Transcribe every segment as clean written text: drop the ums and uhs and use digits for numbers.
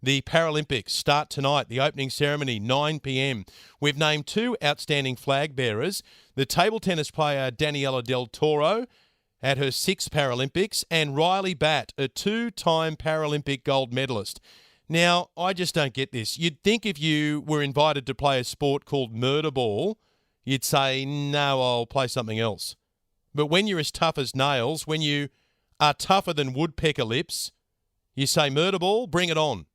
The Paralympics start tonight, the opening ceremony, 9 p.m. We've named 2 outstanding flag bearers, the table tennis player Daniela Del Toro at her 6th Paralympics and Riley Batt, a 2-time Paralympic gold medalist. Now, I just don't get this. You'd think if you were invited to play a sport called murder ball, you'd say, no, I'll play something else. But when you're as tough as nails, when you are tougher than woodpecker lips, you say murder ball, bring it on.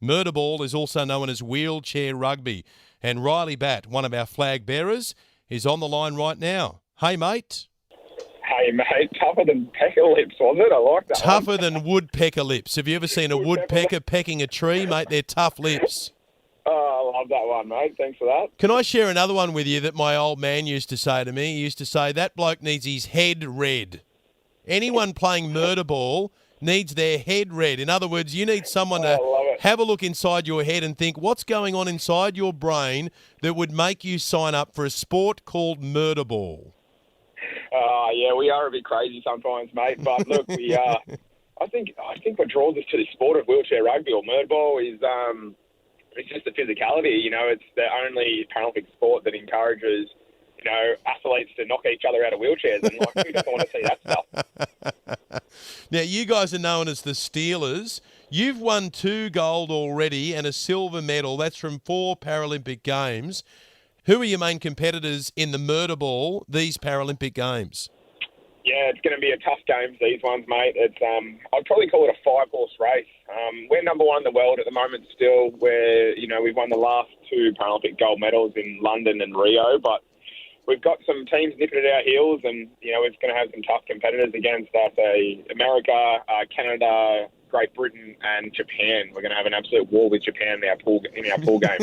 Murder ball is also known as wheelchair rugby. And Riley Batt, one of our flag bearers, is on the line right now. Hey, mate. Hey, mate. Tougher than pecker lips, was it? I like that. Tougher than woodpecker lips. Have you ever seen a woodpecker pecking a tree, mate? They're tough lips. Oh, I love that one, mate. Thanks for that. Can I share another one with you that my old man used to say to me? He used to say, that bloke needs his head read. Anyone playing murder ball needs their head read. In other words, you need someone to have a look inside your head and think, what's going on inside your brain that would make you sign up for a sport called murder ball? Yeah, we are a bit crazy sometimes, mate. But look, I think what draws us to the sport of wheelchair rugby or murder ball is it's just the physicality. You know, it's the only Paralympic sport that encourages, you know, athletes to knock each other out of wheelchairs, and like, who doesn't want to see that stuff? Now, you guys are known as the Steelers. You've won 2 gold already and a silver medal. That's from 4 Paralympic Games. Who are your main competitors in the murder ball, these Paralympic Games? Yeah, it's going to be a tough game, these ones, mate. It's I'd probably call it a 5-horse race. We're number 1 in the world at the moment still. We've won the last 2 Paralympic gold medals in London and Rio, but we've got some teams nipping at our heels, and, you know, it's going to have some tough competitors against us. America, Canada, Great Britain and Japan. We're going to have an absolute war with Japan in our pool game.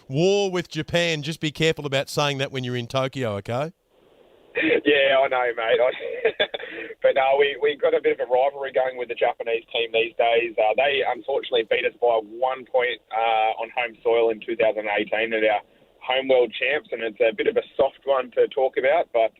War with Japan. Just be careful about saying that when you're in Tokyo, okay? Yeah, I know, mate. But no, we got a bit of a rivalry going with the Japanese team these days. They unfortunately beat us by 1 point on home soil in 2018 at our home world champs, and it's a bit of a soft one to talk about, but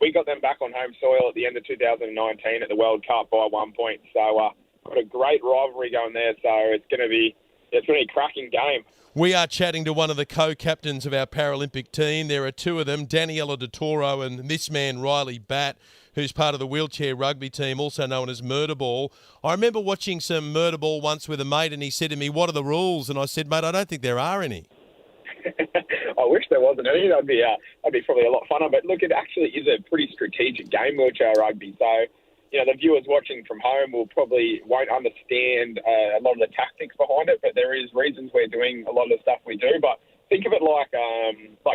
we got them back on home soil at the end of 2019 at the World Cup by 1 point. So got a great rivalry going there, so it's going to be a cracking game. We are chatting to one of the co-captains of our Paralympic team. There are 2 of them, Daniela Del Toro and this man, Riley Batt, who's part of the wheelchair rugby team, also known as murder ball. I remember watching some murder ball once with a mate, and he said to me, what are the rules? And I said, mate, I don't think there are any. I wish there wasn't any. That'd be probably a lot funner. But look, it actually is a pretty strategic game, wheelchair rugby. So, you know, the viewers watching from home won't understand a lot of the tactics behind it, but there is reasons we're doing a lot of the stuff we do. But think of it like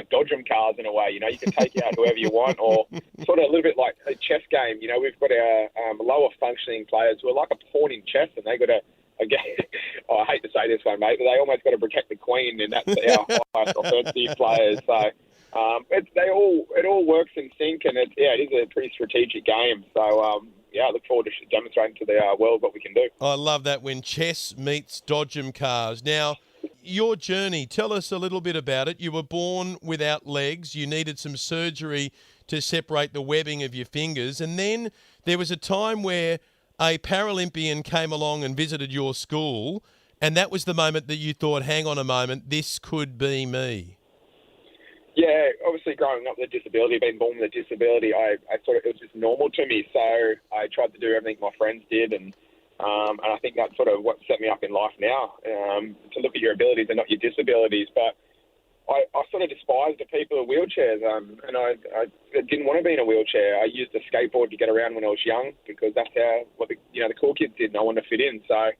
dodgem cars in a way. You know, you can take out whoever you want, or sort of a little bit like a chess game. You know, we've got our lower functioning players who are like a pawn in chess, and they got to. I hate to say this one, mate, but they almost got to protect the queen, and that's our highest offensive players. So it all works in sync, and it is a pretty strategic game. So I look forward to demonstrating to the world what we can do. I love that, when chess meets dodgem cars. Now, your journey, tell us a little bit about it. You were born without legs. You needed some surgery to separate the webbing of your fingers, and then there was a time where a Paralympian came along and visited your school, and that was the moment that you thought, hang on a moment, this could be me. Yeah, obviously growing up with a disability, being born with a disability, I thought it was just normal to me. So I tried to do everything my friends did, and I think that's sort of what set me up in life now, to look at your abilities and not your disabilities. But I sort of despised the people with wheelchairs, and I didn't want to be in a wheelchair. I used a skateboard to get around when I was young, because that's what the cool kids did, and I wanted to fit in. So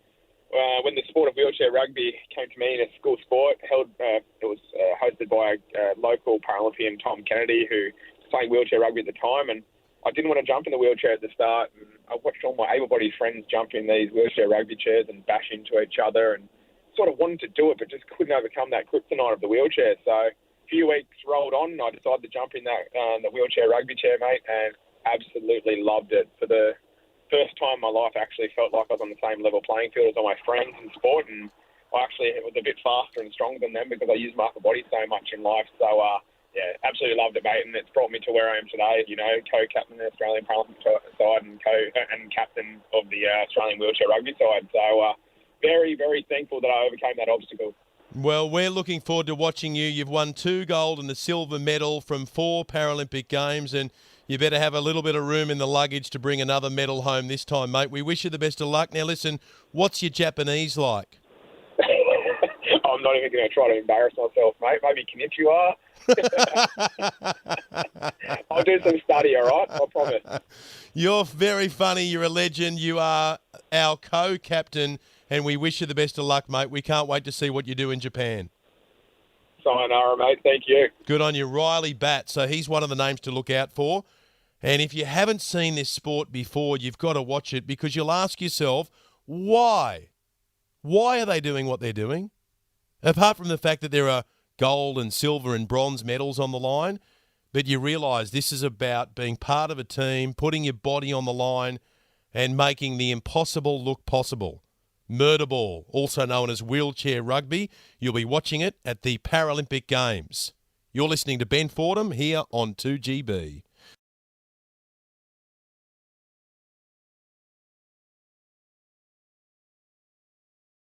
when the sport of wheelchair rugby came to me in a school sport, it was hosted by a local Paralympian, Tom Kennedy, who was playing wheelchair rugby at the time, and I didn't want to jump in the wheelchair at the start. And I watched all my able-bodied friends jump in these wheelchair rugby chairs and bash into each other, and sort of wanted to do it, but just couldn't overcome that kryptonite of the wheelchair. So a few weeks rolled on, and I decided to jump in the wheelchair rugby chair, mate, and absolutely loved it. For the first time in my life, I actually felt like I was on the same level playing field as all my friends in sport, and I actually was a bit faster and stronger than them because I use my upper body so much in life. So, absolutely loved it, mate, and it's brought me to where I am today, you know, co-captain of the Australian Paralympic side and captain of the Australian wheelchair rugby side. So, very, very thankful that I overcame that obstacle. Well, we're looking forward to watching you. You've won 2 gold and a silver medal from 4 Paralympic Games, and you better have a little bit of room in the luggage to bring another medal home this time, mate. We wish you the best of luck. Now, listen, what's your Japanese like? I'm not even going to try to embarrass myself, mate. Maybe Konnichiwa. I'll do some study, all right? I promise. You're very funny. You're a legend. You are our co-captain, and we wish you the best of luck, mate. We can't wait to see what you do in Japan. Sayonara, mate. Thank you. Good on you. Riley Batt. So he's one of the names to look out for. And if you haven't seen this sport before, you've got to watch it, because you'll ask yourself, why? Why are they doing what they're doing? Apart from the fact that there are gold and silver and bronze medals on the line, but you realise this is about being part of a team, putting your body on the line and making the impossible look possible. Murder ball, also known as wheelchair rugby. You'll be watching it at the Paralympic Games. You're listening to Ben Fordham here on 2GB.